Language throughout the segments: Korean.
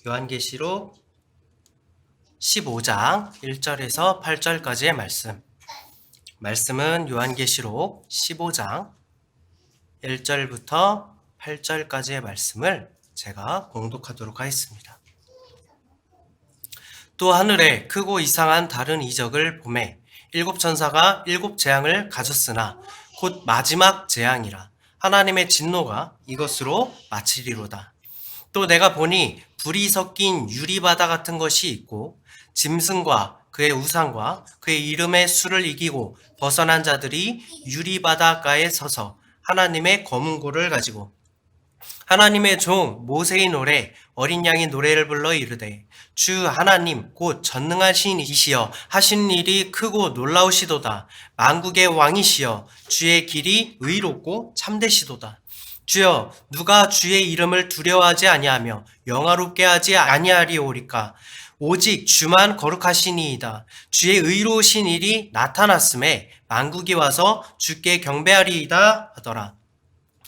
요한계시록 15장 1절에서 8절까지의 말씀은 요한계시록 15장 1절부터 8절까지의 말씀을 제가 공독하도록 하겠습니다. 또 하늘에 크고 이상한 다른 이적을 보매 일곱 천사가 일곱 재앙을 가졌으나 곧 마지막 재앙이라 하나님의 진노가 이것으로 마치리로다. 또 내가 보니 불이 섞인 유리바다 같은 것이 있고 짐승과 그의 우상과 그의 이름의 수를 이기고 벗어난 자들이 유리바다가에 서서 하나님의 검은 고를 가지고 하나님의 종 모세의 노래 어린 양의 노래를 불러 이르되 주 하나님 곧 전능하신 이시여 하신 일이 크고 놀라우시도다. 만국의 왕이시여 주의 길이 의롭고 참되시도다. 주여 누가 주의 이름을 두려워하지 아니하며 영화롭게 하지 아니하리오리까. 오직 주만 거룩하시니이다. 주의 의로우신 일이 나타났음에 만국이 와서 주께 경배하리이다 하더라.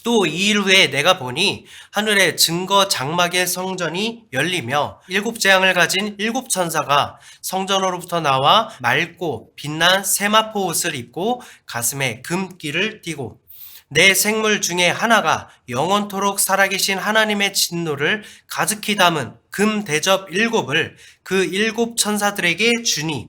또 이 일 후에 내가 보니 하늘의 증거 장막의 성전이 열리며 일곱 재앙을 가진 일곱 천사가 성전으로부터 나와 맑고 빛난 세마포 옷을 입고 가슴에 금띠를 띠고 내 생물 중에 하나가 영원토록 살아계신 하나님의 진노를 가득히 담은 금 대접 일곱을 그 일곱 천사들에게 주니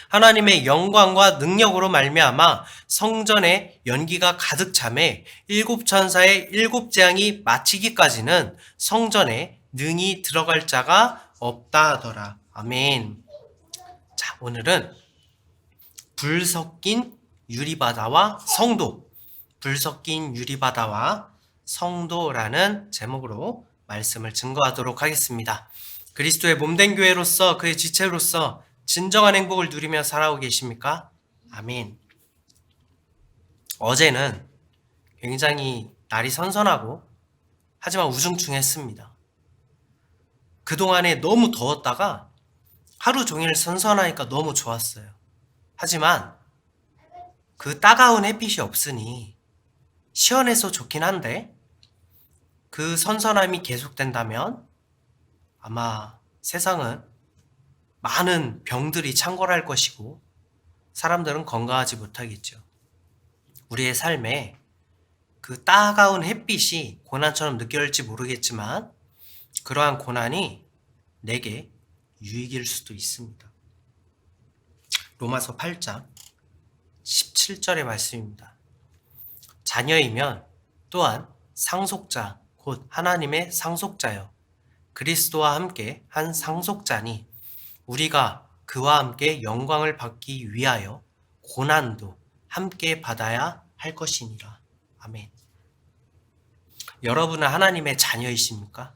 하나님의 영광과 능력으로 말미암아 성전에 연기가 가득 차매 일곱 천사의 일곱 재앙이 마치기까지는 성전에 능히 들어갈 자가 없다 하더라. 아멘. 자, 오늘은 불 섞인 유리바다와 성도, 불 섞인 유리바다와 성도라는 제목으로 말씀을 증거하도록 하겠습니다. 그리스도의 몸된 교회로서 그의 지체로서 진정한 행복을 누리며 살아오고 계십니까? 아멘. 어제는 굉장히 날이 선선하고 하지만 우중충했습니다. 그동안에 너무 더웠다가 하루 종일 선선하니까 너무 좋았어요. 하지만 그 따가운 햇빛이 없으니 시원해서 좋긴 한데 그 선선함이 계속된다면 아마 세상은 많은 병들이 창궐할 것이고 사람들은 건강하지 못하겠죠. 우리의 삶에 그 따가운 햇빛이 고난처럼 느껴질지 모르겠지만 그러한 고난이 내게 유익일 수도 있습니다. 로마서 8장 17절의 말씀입니다. 자녀이면 또한 상속자 곧 하나님의 상속자여 그리스도와 함께 한 상속자니 우리가 그와 함께 영광을 받기 위하여 고난도 함께 받아야 할 것이니라. 아멘. 여러분은 하나님의 자녀이십니까?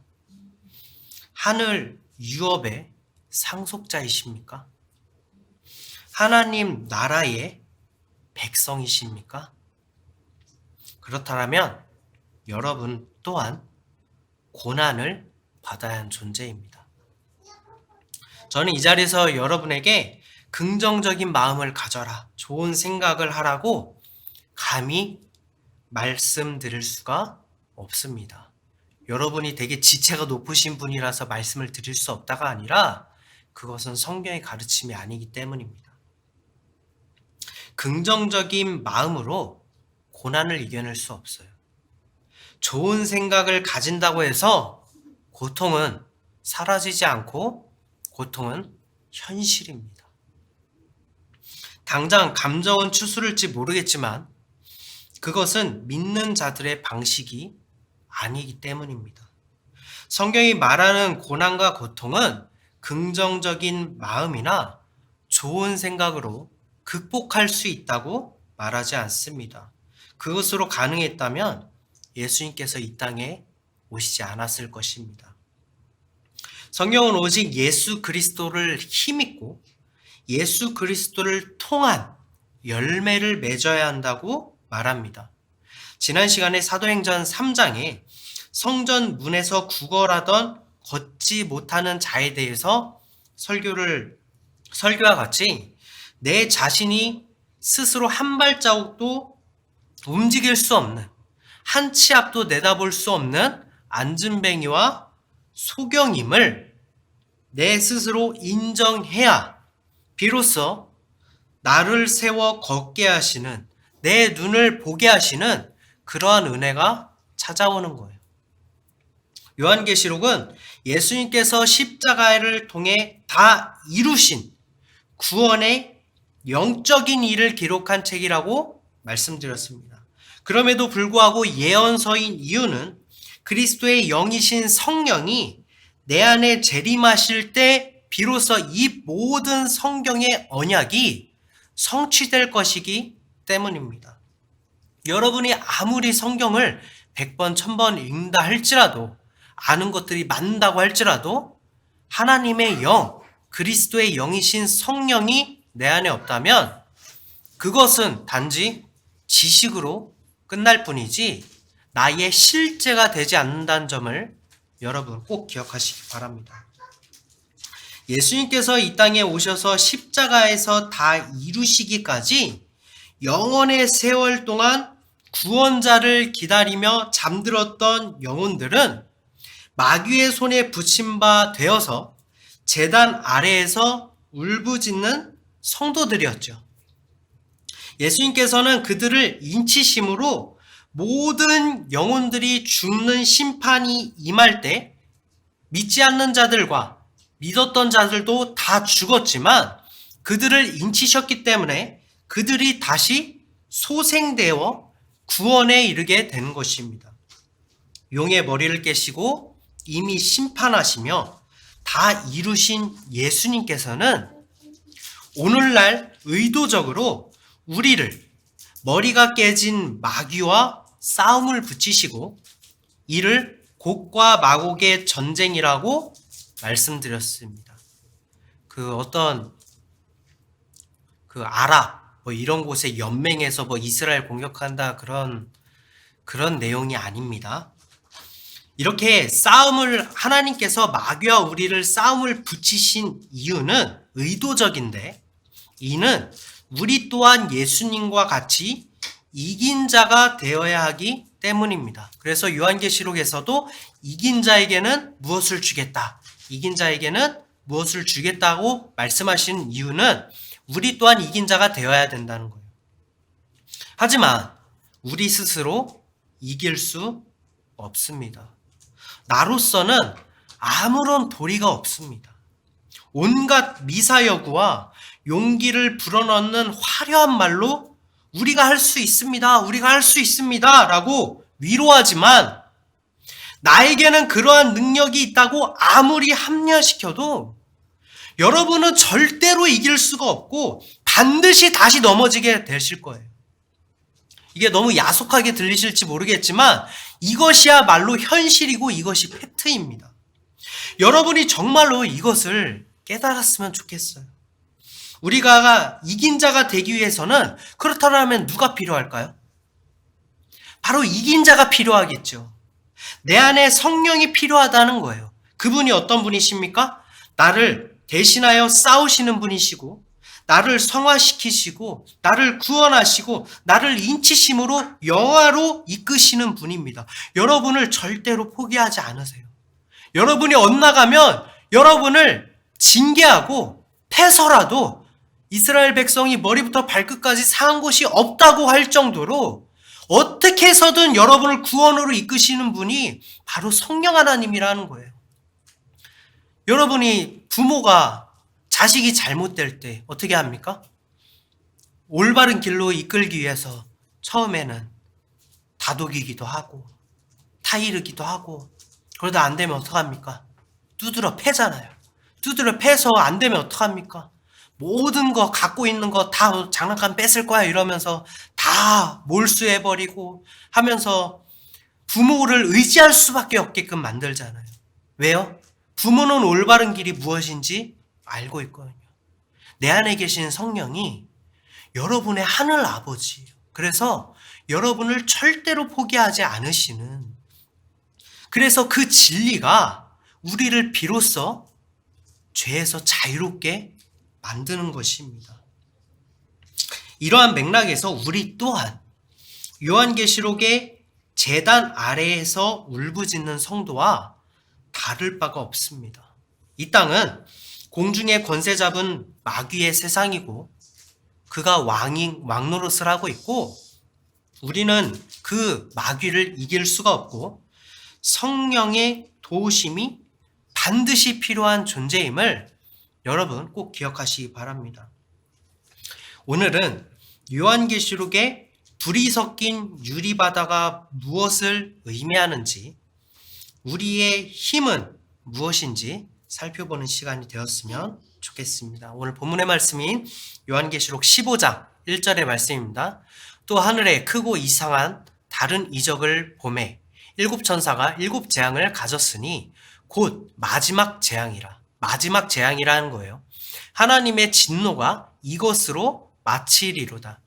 하늘 유업의 상속자이십니까? 하나님 나라의 백성이십니까? 그렇다면 여러분 또한 고난을 받아야 하는 존재입니다. 저는 이 자리에서 여러분에게 긍정적인 마음을 가져라, 좋은 생각을 하라고 감히 말씀드릴 수가 없습니다. 여러분이 되게 지체가 높으신 분이라서 말씀을 드릴 수 없다가 아니라 그것은 성경의 가르침이 아니기 때문입니다. 긍정적인 마음으로 고난을 이겨낼 수 없어요. 좋은 생각을 가진다고 해서 고통은 사라지지 않고 고통은 현실입니다. 당장 감정은 추스를지 모르겠지만 그것은 믿는 자들의 방식이 아니기 때문입니다. 성경이 말하는 고난과 고통은 긍정적인 마음이나 좋은 생각으로 극복할 수 있다고 말하지 않습니다. 그것으로 가능했다면 예수님께서 이 땅에 오시지 않았을 것입니다. 성경은 오직 예수 그리스도를 힘입고 예수 그리스도를 통한 열매를 맺어야 한다고 말합니다. 지난 시간에 사도행전 3장에 성전 문에서 구걸하던 걷지 못하는 자에 대해서 설교와 같이 내 자신이 스스로 한 발자국도 움직일 수 없는 한 치 앞도 내다볼 수 없는 안진뱅이와 소경임을 내 스스로 인정해야 비로소 나를 세워 걷게 하시는, 내 눈을 보게 하시는 그러한 은혜가 찾아오는 거예요. 요한계시록은 예수님께서 십자가를 통해 다 이루신 구원의 영적인 일을 기록한 책이라고 말씀드렸습니다. 그럼에도 불구하고 예언서인 이유는 그리스도의 영이신 성령이 내 안에 재림하실 때 비로소 이 모든 성경의 언약이 성취될 것이기 때문입니다. 여러분이 아무리 성경을 100번, 1000번 읽는다 할지라도, 아는 것들이 많다고 할지라도 하나님의 영, 그리스도의 영이신 성령이 내 안에 없다면 그것은 단지 지식으로 끝날 뿐이지 나의 실제가 되지 않는다는 점을 여러분 꼭 기억하시기 바랍니다. 예수님께서 이 땅에 오셔서 십자가에서 다 이루시기까지 영원의 세월 동안 구원자를 기다리며 잠들었던 영혼들은 마귀의 손에 붙임 바 되어서 제단 아래에서 울부짖는 성도들이었죠. 예수님께서는 그들을 인치심으로 모든 영혼들이 죽는 심판이 임할 때 믿지 않는 자들과 믿었던 자들도 다 죽었지만 그들을 인치셨기 때문에 그들이 다시 소생되어 구원에 이르게 되는 것입니다. 용의 머리를 깨시고 이미 심판하시며 다 이루신 예수님께서는 오늘날 의도적으로 우리를 머리가 깨진 마귀와 싸움을 붙이시고 이를 곡과 마곡의 전쟁이라고 말씀드렸습니다. 어떤 아랍 이런 곳에 연맹해서 이스라엘 공격한다 그런 내용이 아닙니다. 이렇게 싸움을 하나님께서 마귀와 우리를 싸움을 붙이신 이유는 의도적인데 이는 우리 또한 예수님과 같이 이긴 자가 되어야 하기 때문입니다. 그래서 요한계시록에서도 이긴 자에게는 무엇을 주겠다. 이긴 자에게는 무엇을 주겠다고 말씀하신 이유는 우리 또한 이긴 자가 되어야 된다는 거예요. 하지만 우리 스스로 이길 수 없습니다. 나로서는 아무런 도리가 없습니다. 온갖 미사여구와 용기를 불어넣는 화려한 말로 우리가 할 수 있습니다. 우리가 할 수 있습니다. 라고 위로하지만 나에게는 그러한 능력이 있다고 아무리 합리화시켜도 여러분은 절대로 이길 수가 없고 반드시 다시 넘어지게 되실 거예요. 이게 너무 야속하게 들리실지 모르겠지만 이것이야말로 현실이고 이것이 팩트입니다. 여러분이 정말로 이것을 깨달았으면 좋겠어요. 우리가 이긴 자가 되기 위해서는 그렇다면 누가 필요할까요? 바로 이긴 자가 필요하겠죠. 내 안에 성령이 필요하다는 거예요. 그분이 어떤 분이십니까? 나를 대신하여 싸우시는 분이시고 나를 성화시키시고 나를 구원하시고 나를 인치심으로 영화로 이끄시는 분입니다. 여러분을 절대로 포기하지 않으세요. 여러분이 엇나가면 여러분을 징계하고 패서라도 이스라엘 백성이 머리부터 발끝까지 상한 곳이 없다고 할 정도로 어떻게 해서든 여러분을 구원으로 이끄시는 분이 바로 성령 하나님이라는 거예요. 여러분이 부모가 자식이 잘못될 때 어떻게 합니까? 올바른 길로 이끌기 위해서 처음에는 다독이기도 하고 타이르기도 하고 그러다 안 되면 어떡합니까? 두드러 패잖아요. 두드러 패서 안 되면 어떡합니까? 모든 거 갖고 있는 거 다 장난감 뺏을 거야 이러면서 다 몰수해버리고 하면서 부모를 의지할 수밖에 없게끔 만들잖아요. 왜요? 부모는 올바른 길이 무엇인지 알고 있거든요. 내 안에 계신 성령이 여러분의 하늘 아버지예요. 그래서 여러분을 절대로 포기하지 않으시는, 그래서 그 진리가 우리를 비로소 죄에서 자유롭게 만드는 것입니다. 이러한 맥락에서 우리 또한 요한계시록의 제단 아래에서 울부짖는 성도와 다를 바가 없습니다. 이 땅은 공중의 권세 잡은 마귀의 세상이고 그가 왕노릇을 하고 있고 우리는 그 마귀를 이길 수가 없고 성령의 도우심이 반드시 필요한 존재임을 여러분 꼭 기억하시기 바랍니다. 오늘은 요한계시록에 불이 섞인 유리바다가 무엇을 의미하는지 우리의 힘은 무엇인지 살펴보는 시간이 되었으면 좋겠습니다. 오늘 본문의 말씀인 요한계시록 15장 1절의 말씀입니다. 또 하늘에 크고 이상한 다른 이적을 보매 일곱 천사가 일곱 재앙을 가졌으니 곧 마지막 재앙이라. 마지막 재앙이라는 거예요. 하나님의 진노가 이것으로 마치리로다.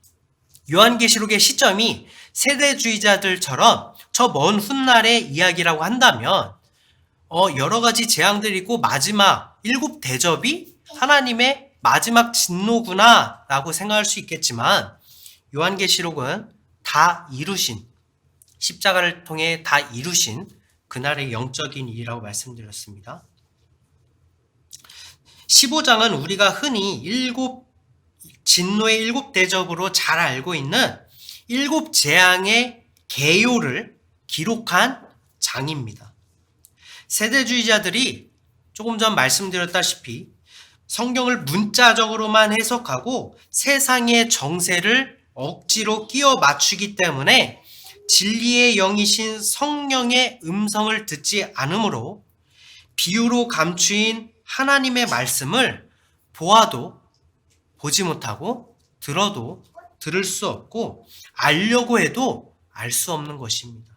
요한계시록의 시점이 세대주의자들처럼 저 먼 훗날의 이야기라고 한다면 여러 가지 재앙들이 있고 마지막 일곱 대접이 하나님의 마지막 진노구나 라고 생각할 수 있겠지만 요한계시록은 다 이루신 십자가를 통해 다 이루신 그날의 영적인 일이라고 말씀드렸습니다. 15장은 우리가 흔히 진노의 일곱 대접으로 잘 알고 있는 일곱 재앙의 개요를 기록한 장입니다. 세대주의자들이 조금 전 말씀드렸다시피 성경을 문자적으로만 해석하고 세상의 정세를 억지로 끼워 맞추기 때문에 진리의 영이신 성령의 음성을 듣지 않으므로 비유로 감추인 하나님의 말씀을 보아도 보지 못하고 들어도 들을 수 없고 알려고 해도 알 수 없는 것입니다.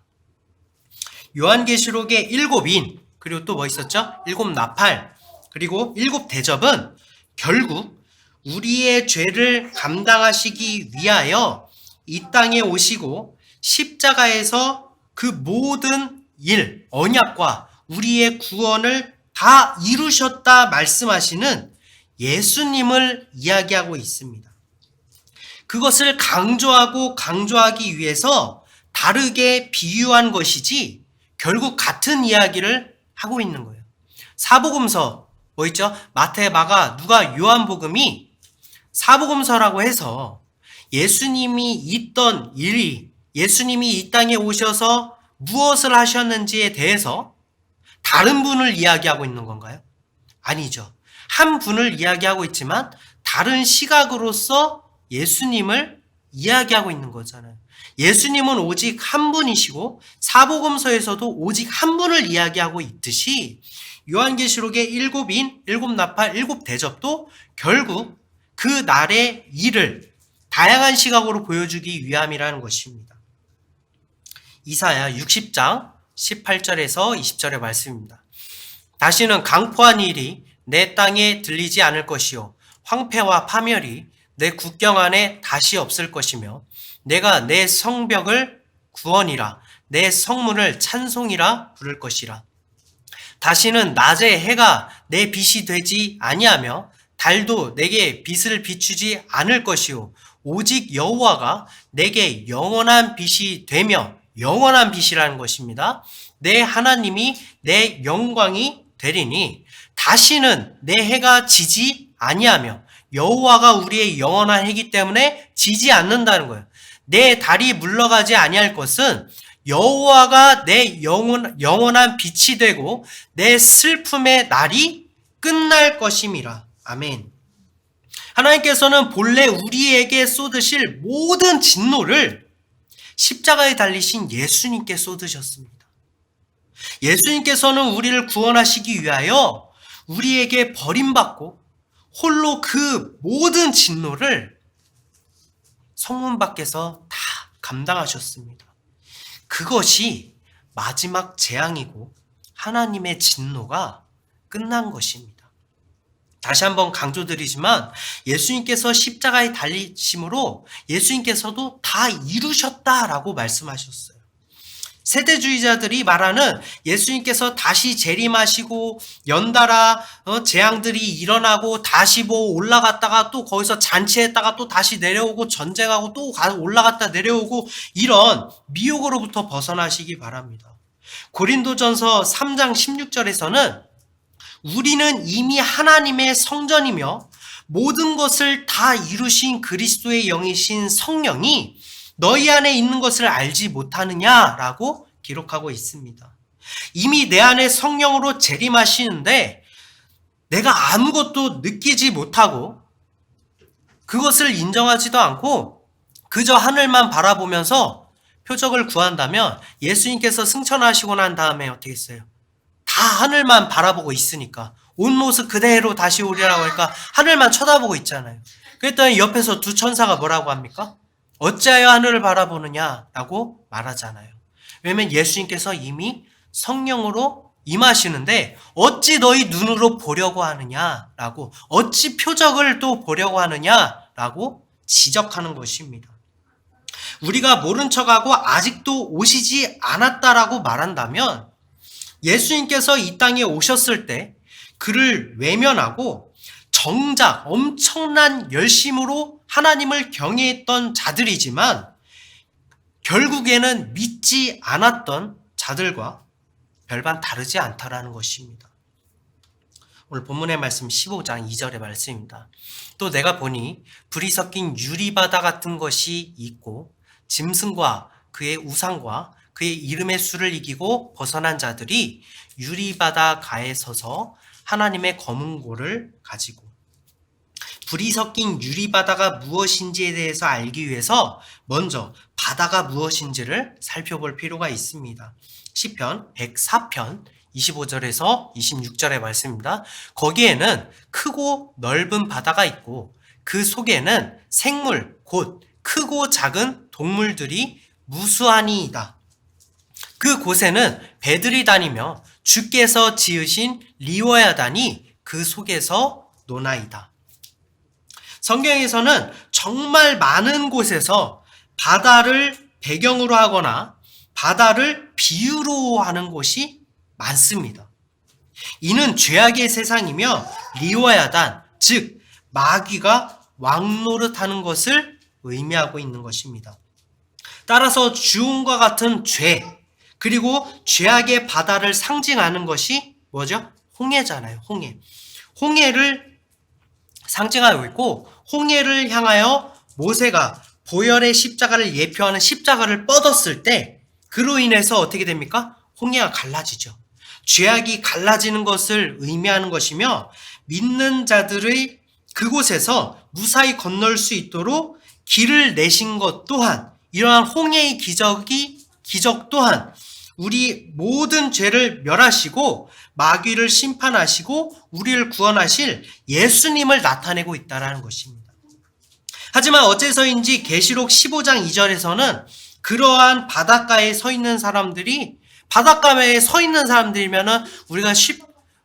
요한계시록의 일곱인 그리고 또 뭐 있었죠? 일곱 나팔 그리고 일곱 대접은 결국 우리의 죄를 감당하시기 위하여 이 땅에 오시고 십자가에서 그 모든 일, 언약과 우리의 구원을 다 이루셨다 말씀하시는 예수님을 이야기하고 있습니다. 그것을 강조하기 위해서 다르게 비유한 것이지 결국 같은 이야기를 하고 있는 거예요. 사복음서 뭐 있죠? 마태, 마가, 누가, 요한복음이 사복음서라고 해서 예수님이 있던 일이 예수님이 이 땅에 오셔서 무엇을 하셨는지에 대해서 다른 분을 이야기하고 있는 건가요? 아니죠. 한 분을 이야기하고 있지만 다른 시각으로서 예수님을 이야기하고 있는 거잖아요. 예수님은 오직 한 분이시고 사복음서에서도 오직 한 분을 이야기하고 있듯이 요한계시록의 일곱인, 일곱 나팔, 일곱 대접도 결국 그 날의 일을 다양한 시각으로 보여주기 위함이라는 것입니다. 이사야 60장 18절에서 20절의 말씀입니다. 다시는 강포한 일이 내 땅에 들리지 않을 것이요 황폐와 파멸이 내 국경 안에 다시 없을 것이며 내가 내 성벽을 구원이라 내 성문을 찬송이라 부를 것이라. 다시는 낮에 해가 내 빛이 되지 아니하며 달도 내게 빛을 비추지 않을 것이요 오직 여호와가 내게 영원한 빛이 되며 영원한 빛이라는 것입니다. 내 하나님이 내 영광이 되리니 다시는 내 해가 지지 아니하며 여호와가 우리의 영원한 해이기 때문에 지지 않는다는 거예요. 내 달이 물러가지 아니할 것은 여호와가 내 영원한 빛이 되고 내 슬픔의 날이 끝날 것임이라. 아멘. 하나님께서는 본래 우리에게 쏟으실 모든 진노를 십자가에 달리신 예수님께 쏟으셨습니다. 예수님께서는 우리를 구원하시기 위하여 우리에게 버림받고 홀로 그 모든 진노를 성문 밖에서 다 감당하셨습니다. 그것이 마지막 재앙이고 하나님의 진노가 끝난 것입니다. 다시 한번 강조드리지만 예수님께서 십자가에 달리심으로 예수님께서도 다 이루셨다라고 말씀하셨어요. 세대주의자들이 말하는 예수님께서 다시 재림하시고 연달아 재앙들이 일어나고 다시 뭐 올라갔다가 또 거기서 잔치했다가 또 다시 내려오고 전쟁하고 또 올라갔다 내려오고 이런 미혹으로부터 벗어나시기 바랍니다. 고린도전서 3장 16절에서는 우리는 이미 하나님의 성전이며 모든 것을 다 이루신 그리스도의 영이신 성령이 너희 안에 있는 것을 알지 못하느냐라고 기록하고 있습니다. 이미 내 안에 성령으로 재림하시는데 내가 아무것도 느끼지 못하고 그것을 인정하지도 않고 그저 하늘만 바라보면서 표적을 구한다면 예수님께서 승천하시고 난 다음에 어떻게 했어요? 다 하늘만 바라보고 있으니까 온 모습 그대로 다시 오리라고 하니까 하늘만 쳐다보고 있잖아요. 그랬더니 옆에서 두 천사가 뭐라고 합니까? 어찌하여 하늘을 바라보느냐라고 말하잖아요. 왜냐면 예수님께서 이미 성령으로 임하시는데 어찌 너희 눈으로 보려고 하느냐라고, 어찌 표적을 또 보려고 하느냐라고 지적하는 것입니다. 우리가 모른 척하고 아직도 오시지 않았다라고 말한다면 예수님께서 이 땅에 오셨을 때 그를 외면하고 정작 엄청난 열심으로 하나님을 경외했던 자들이지만 결국에는 믿지 않았던 자들과 별반 다르지 않다라는 것입니다. 오늘 본문의 말씀 15장 2절의 말씀입니다. 또 내가 보니 불이 섞인 유리바다 같은 것이 있고 짐승과 그의 우상과 그의 이름의 수를 이기고 벗어난 자들이 유리바다 가에 서서 하나님의 검은 고를 가지고, 불이 섞인 유리바다가 무엇인지에 대해서 알기 위해서 먼저 바다가 무엇인지를 살펴볼 필요가 있습니다. 시편 104편 25절에서 26절의 말씀입니다. 거기에는 크고 넓은 바다가 있고 그 속에는 생물 곧 크고 작은 동물들이 무수하니이다. 그 곳에는 배들이 다니며 주께서 지으신 리워야단이 그 속에서 노나이다. 성경에서는 정말 많은 곳에서 바다를 배경으로 하거나 바다를 비유로 하는 곳이 많습니다. 이는 죄악의 세상이며 리워야단, 즉 마귀가 왕노릇하는 것을 의미하고 있는 것입니다. 따라서 주홍과 같은 죄, 그리고 죄악의 바다를 상징하는 것이 뭐죠? 홍해잖아요. 홍해. 홍해를 상징하고 있고, 홍해를 향하여 모세가 보혈의 십자가를 예표하는 십자가를 뻗었을 때 그로 인해서 어떻게 됩니까? 홍해가 갈라지죠. 죄악이 갈라지는 것을 의미하는 것이며 믿는 자들의 그곳에서 무사히 건널 수 있도록 길을 내신 것 또한, 이러한 홍해의 기적 또한 우리 모든 죄를 멸하시고 마귀를 심판하시고 우리를 구원하실 예수님을 나타내고 있다는 것입니다. 하지만 어째서인지 계시록 15장 2절에서는 그러한 바닷가에 서 있는 사람들이, 바닷가에 서 있는 사람들이면은 우리가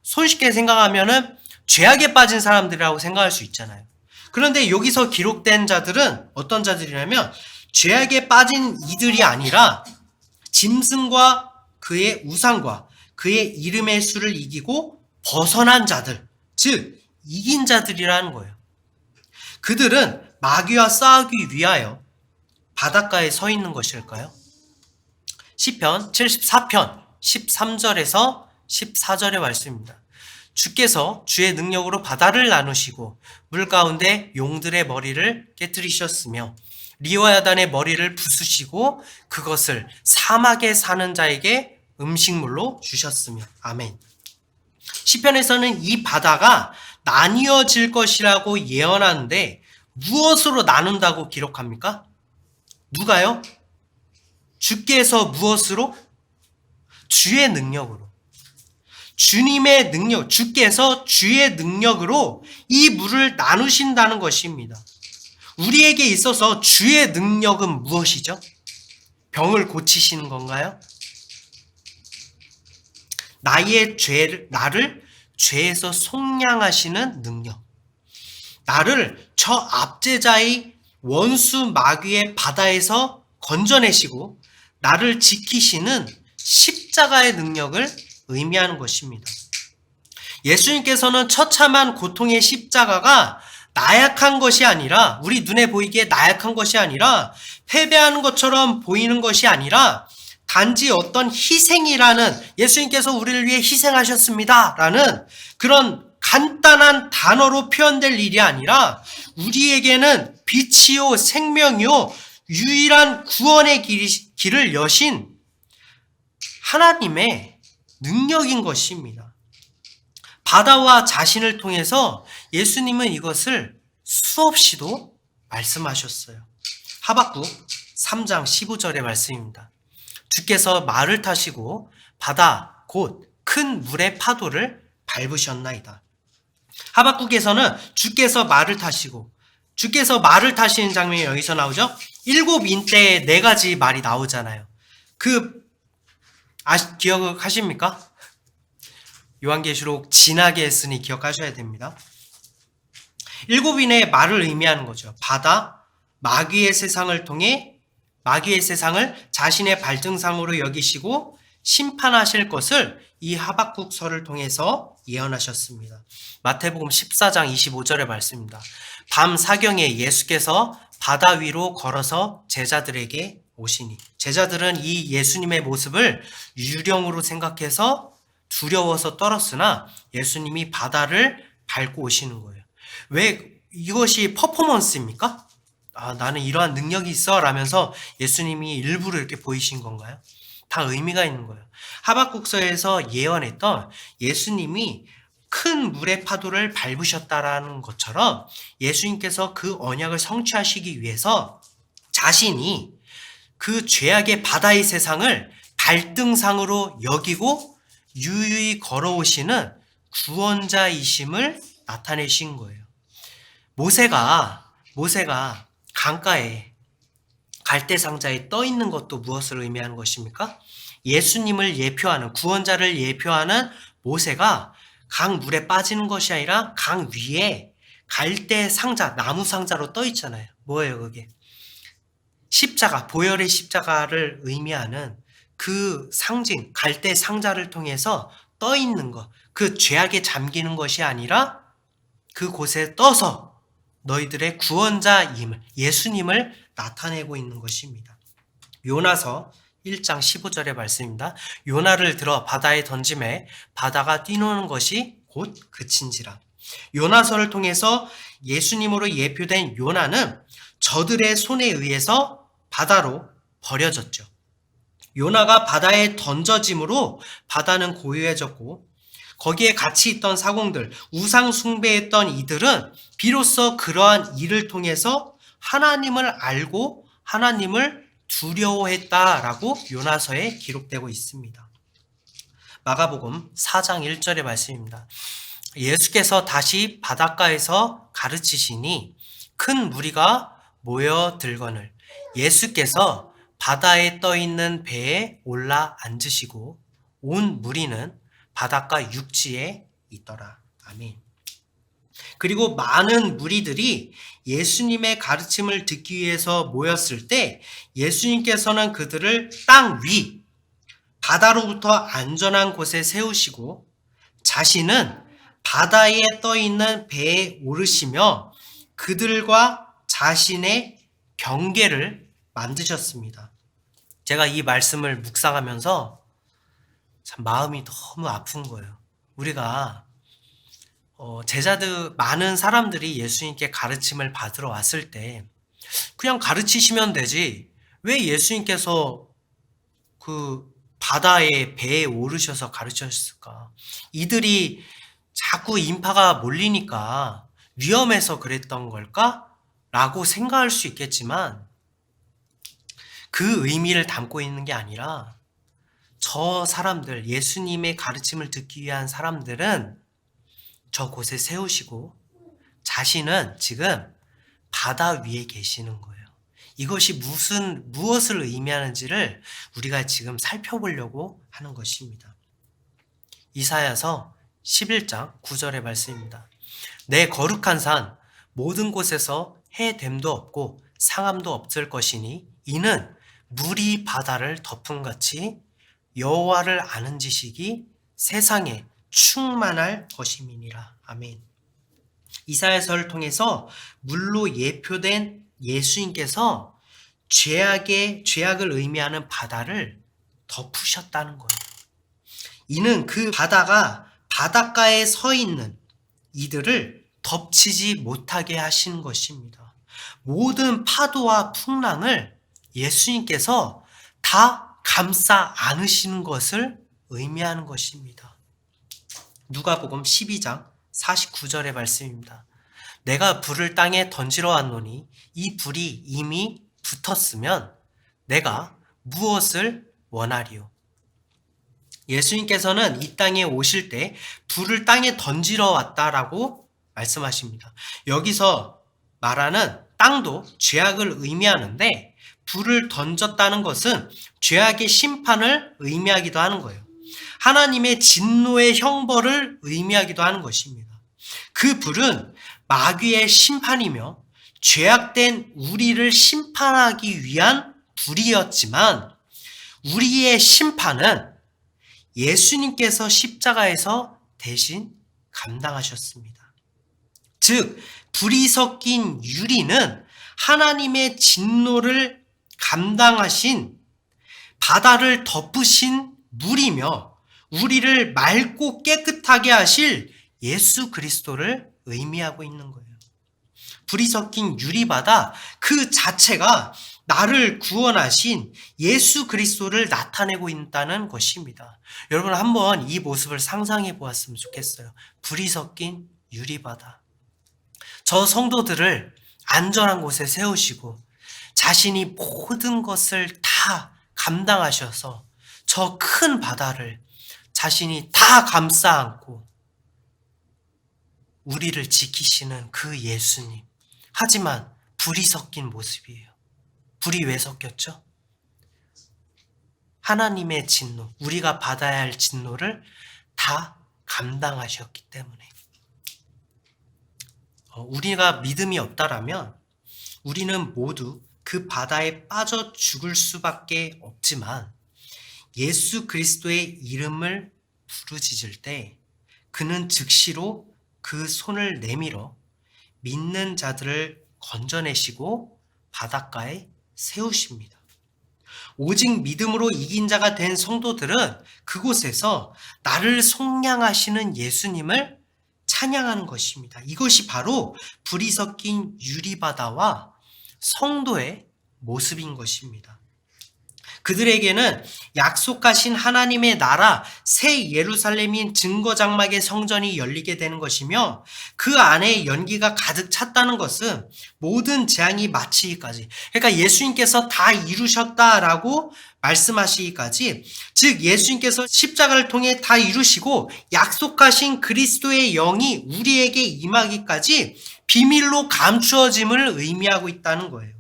손쉽게 생각하면은 죄악에 빠진 사람들이라고 생각할 수 있잖아요. 그런데 여기서 기록된 자들은 어떤 자들이냐면 죄악에 빠진 이들이 아니라 짐승과 그의 우상과 그의 이름의 수를 이기고 벗어난 자들, 즉 이긴 자들이라는 거예요. 그들은 마귀와 싸우기 위하여 바닷가에 서 있는 것일까요? 시편 74편 13절에서 14절의 말씀입니다. 주께서 주의 능력으로 바다를 나누시고 물 가운데 용들의 머리를 깨뜨리셨으며 리워야단의 머리를 부수시고 그것을 사막에 사는 자에게 음식물로 주셨으며. 아멘. 시편에서는 이 바다가 나뉘어질 것이라고 예언하는데 무엇으로 나눈다고 기록합니까? 누가요? 주께서 무엇으로? 주의 능력으로. 주님의 능력, 주께서 주의 능력으로 이 물을 나누신다는 것입니다. 우리에게 있어서 주의 능력은 무엇이죠? 병을 고치시는 건가요? 나를 죄에서 속량하시는 능력. 나를 저 압제자의 원수 마귀의 바다에서 건져내시고 나를 지키시는 십자가의 능력을 의미하는 것입니다. 예수님께서는 처참한 고통의 십자가가 나약한 것이 아니라, 우리 눈에 보이기에 나약한 것이 아니라, 패배하는 것처럼 보이는 것이 아니라 단지 어떤 희생이라는, 예수님께서 우리를 위해 희생하셨습니다 라는 그런 간단한 단어로 표현될 일이 아니라 우리에게는 빛이요 생명이요 유일한 구원의 길을 여신 하나님의 능력인 것입니다. 바다와 자신을 통해서 예수님은 이것을 수없이도 말씀하셨어요. 하박국 3장 15절의 말씀입니다. 주께서 말을 타시고 바다 곧 큰 물의 파도를 밟으셨나이다. 하박국에서는 주께서 말을 타시고, 주께서 말을 타시는 장면이 여기서 나오죠. 7인대에 4가지 말이 나오잖아요. 기억하십니까? 요한계시록 진하게 했으니 기억하셔야 됩니다. 7인의 말을 의미하는 거죠. 바다, 마귀의 세상을 통해 마귀의 세상을 자신의 발등상으로 여기시고 심판하실 것을 이 하박국서를 통해서 예언하셨습니다. 마태복음 14장 25절의 말씀입니다. 밤 사경에 예수께서 바다 위로 걸어서 제자들에게 오시니, 제자들은 이 예수님의 모습을 유령으로 생각해서 두려워서 떨었으나 예수님이 바다를 밟고 오시는 거예요. 왜 이것이 퍼포먼스입니까? 나는 이러한 능력이 있어 라면서 예수님이 일부러 이렇게 보이신 건가요? 다 의미가 있는 거예요. 하박국서에서 예언했던 예수님이 큰 물의 파도를 밟으셨다라는 것처럼 예수님께서 그 언약을 성취하시기 위해서 자신이 그 죄악의 바다의 세상을 발등상으로 여기고 유유히 걸어오시는 구원자이심을 나타내신 거예요. 모세가 강가에 갈대상자에 떠 있는 것도 무엇을 의미하는 것입니까? 예수님을 예표하는, 구원자를 예표하는 모세가 강 물에 빠지는 것이 아니라 강 위에 갈대상자, 나무 상자로 떠 있잖아요. 뭐예요 그게? 십자가, 보혈의 십자가를 의미하는 그 상징, 갈대상자를 통해서 떠 있는 것, 그 죄악에 잠기는 것이 아니라 그곳에 떠서 너희들의 구원자임을, 예수님을 나타내고 있는 것입니다. 요나서 1장 15절의 말씀입니다. 요나를 들어 바다에 던짐에 바다가 뛰노는 것이 곧 그친지라. 요나서를 통해서 예수님으로 예표된 요나는 저들의 손에 의해서 바다로 버려졌죠. 요나가 바다에 던져짐으로 바다는 고요해졌고, 거기에 같이 있던 사공들, 우상 숭배했던 이들은 비로소 그러한 일을 통해서 하나님을 알고 하나님을 두려워했다라고 요나서에 기록되고 있습니다. 마가복음 4장 1절의 말씀입니다. 예수께서 다시 바닷가에서 가르치시니 큰 무리가 모여들거늘 예수께서 바다에 떠있는 배에 올라 앉으시고 온 무리는 바닷가 육지에 있더라. 아멘. 그리고 많은 무리들이 예수님의 가르침을 듣기 위해서 모였을 때 예수님께서는 그들을 땅 위, 바다로부터 안전한 곳에 세우시고 자신은 바다에 떠 있는 배에 오르시며 그들과 자신의 경계를 만드셨습니다. 제가 이 말씀을 묵상하면서 참 마음이 너무 아픈 거예요. 우리가 제자들, 많은 사람들이 예수님께 가르침을 받으러 왔을 때 그냥 가르치시면 되지, 왜 예수님께서 그 바다에 배에 오르셔서 가르치셨을까? 이들이 자꾸 인파가 몰리니까 위험해서 그랬던 걸까? 라고 생각할 수 있겠지만 그 의미를 담고 있는 게 아니라 저 사람들, 예수님의 가르침을 듣기 위한 사람들은 저곳에 세우시고 자신은 지금 바다 위에 계시는 거예요. 이것이 무엇을 의미하는지를 우리가 지금 살펴보려고 하는 것입니다. 이사야서 11장 9절의 말씀입니다. 내 거룩한 산 모든 곳에서 해됨도 없고 상함도 없을 것이니 이는 물이 바다를 덮음같이 여호와를 아는 지식이 세상에 충만할 것임이니라. 아멘. 이사야서를 통해서 물로 예표된 예수님께서 죄악을 의미하는 바다를 덮으셨다는 거예요. 이는 그 바다가 바닷가에 서 있는 이들을 덮치지 못하게 하신 것입니다. 모든 파도와 풍랑을 예수님께서 다 감싸 안으시는 것을 의미하는 것입니다. 누가복음 12장 49절의 말씀입니다. 내가 불을 땅에 던지러 왔노니 이 불이 이미 붙었으면 내가 무엇을 원하리요? 예수님께서는 이 땅에 오실 때 불을 땅에 던지러 왔다라고 말씀하십니다. 여기서 말하는 땅도 죄악을 의미하는데 불을 던졌다는 것은 죄악의 심판을 의미하기도 하는 거예요. 하나님의 진노의 형벌을 의미하기도 하는 것입니다. 그 불은 마귀의 심판이며 죄악된 우리를 심판하기 위한 불이었지만 우리의 심판은 예수님께서 십자가에서 대신 감당하셨습니다. 즉, 불이 섞인 유리는 하나님의 진노를 감당하신 바다를 덮으신 물이며 우리를 맑고 깨끗하게 하실 예수 그리스도를 의미하고 있는 거예요. 불이 섞인 유리바다 그 자체가 나를 구원하신 예수 그리스도를 나타내고 있다는 것입니다. 여러분 한번 이 모습을 상상해 보았으면 좋겠어요. 불이 섞인 유리바다. 저 성도들을 안전한 곳에 세우시고 자신이 모든 것을 다 감당하셔서 저 큰 바다를 자신이 다 감싸 안고 우리를 지키시는 그 예수님. 하지만 불이 섞인 모습이에요. 불이 왜 섞였죠? 하나님의 진노, 우리가 받아야 할 진노를 다 감당하셨기 때문에. 우리가 믿음이 없다라면 우리는 모두 그 바다에 빠져 죽을 수밖에 없지만 예수 그리스도의 이름을 부르짖을 때 그는 즉시로 그 손을 내밀어 믿는 자들을 건져내시고 바닷가에 세우십니다. 오직 믿음으로 이긴 자가 된 성도들은 그곳에서 나를 속량하시는 예수님을 찬양하는 것입니다. 이것이 바로 불이 섞인 유리바다와 성도의 모습인 것입니다. 그들에게는 약속하신 하나님의 나라 새 예루살렘인 증거장막의 성전이 열리게 되는 것이며 그 안에 연기가 가득 찼다는 것은 모든 재앙이 마치기까지, 그러니까 예수님께서 다 이루셨다라고 말씀하시기까지, 즉 예수님께서 십자가를 통해 다 이루시고 약속하신 그리스도의 영이 우리에게 임하기까지 비밀로 감추어짐을 의미하고 있다는 거예요.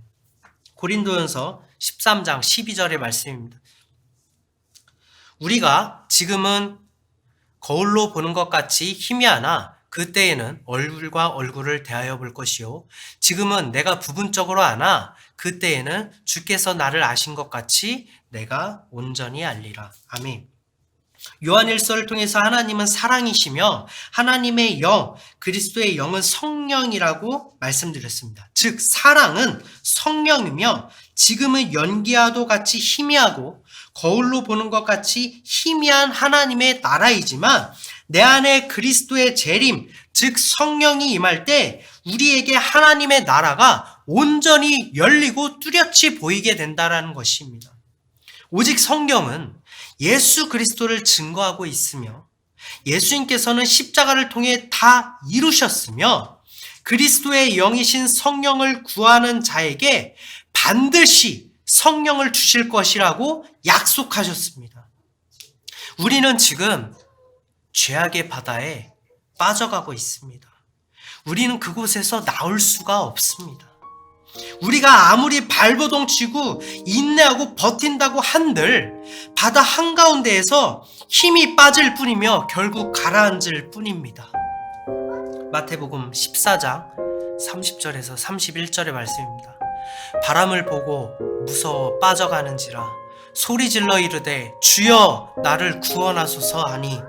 고린도전서 13장 12절의 말씀입니다. 우리가 지금은 거울로 보는 것 같이 희미하나 그때에는 얼굴과 얼굴을 대하여 볼 것이요 지금은 내가 부분적으로 아나 그때에는 주께서 나를 아신 것 같이 내가 온전히 알리라. 아멘. 요한일서를 통해서 하나님은 사랑이시며 하나님의 영, 그리스도의 영은 성령이라고 말씀드렸습니다. 즉 사랑은 성령이며 지금은 연기와도 같이 희미하고 거울로 보는 것 같이 희미한 하나님의 나라이지만 내 안에 그리스도의 재림, 즉 성령이 임할 때 우리에게 하나님의 나라가 온전히 열리고 뚜렷이 보이게 된다는 것입니다. 오직 성경은 예수 그리스도를 증거하고 있으며 예수님께서는 십자가를 통해 다 이루셨으며 그리스도의 영이신 성령을 구하는 자에게 반드시 성령을 주실 것이라고 약속하셨습니다. 우리는 지금 죄악의 바다에 빠져가고 있습니다. 우리는 그곳에서 나올 수가 없습니다. 우리가 아무리 발버둥 치고 인내하고 버틴다고 한들 바다 한가운데에서 힘이 빠질 뿐이며 결국 가라앉을 뿐입니다. 마태복음 14장 30절에서 31절의 말씀입니다. 바람을 보고 무서워 빠져가는지라 소리질러 이르되 주여 나를 구원하소서 하니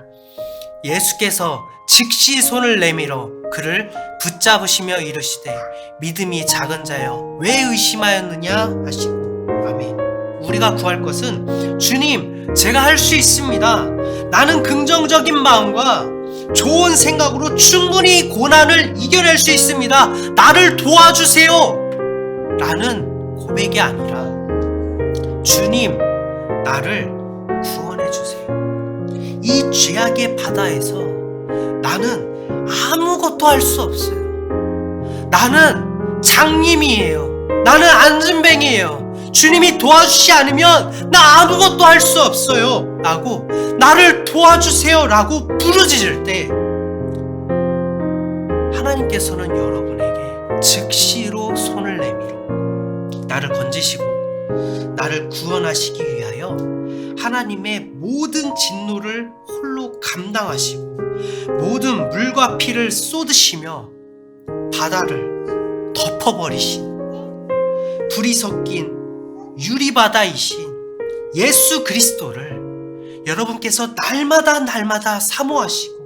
예수께서 즉시 손을 내밀어 그를 붙잡으시며 이르시되 믿음이 작은 자여 왜 의심하였느냐 하시고. 아멘. 우리가 구할 것은 주님 제가 할 수 있습니다. 나는 긍정적인 마음과 좋은 생각으로 충분히 고난을 이겨낼 수 있습니다. 나를 도와주세요. 라는 고백이 아니라 주님, 나를 구원해 주세요. 이 죄악의 바다에서 나는 아무것도 할 수 없어요. 나는 장님이에요. 나는 안진뱅이에요. 주님이 도와주시지 않으면 나 아무것도 할 수 없어요. 라고 나를 도와주세요 라고 부르짖을 때 하나님께서는 여러분에게 즉시로 손을 내밀어 나를 건지시고 나를 구원하시기 위하여 하나님의 모든 진노를 홀로 감당하시고 모든 물과 피를 쏟으시며 바다를 덮어버리신 불이 섞인 유리바다이신 예수 그리스도를 여러분께서 날마다 사모하시고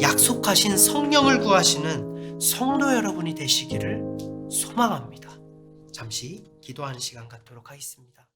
약속하신 성령을 구하시는 성도 여러분이 되시기를 소망합니다. 잠시 기도하는 시간 갖도록 하겠습니다.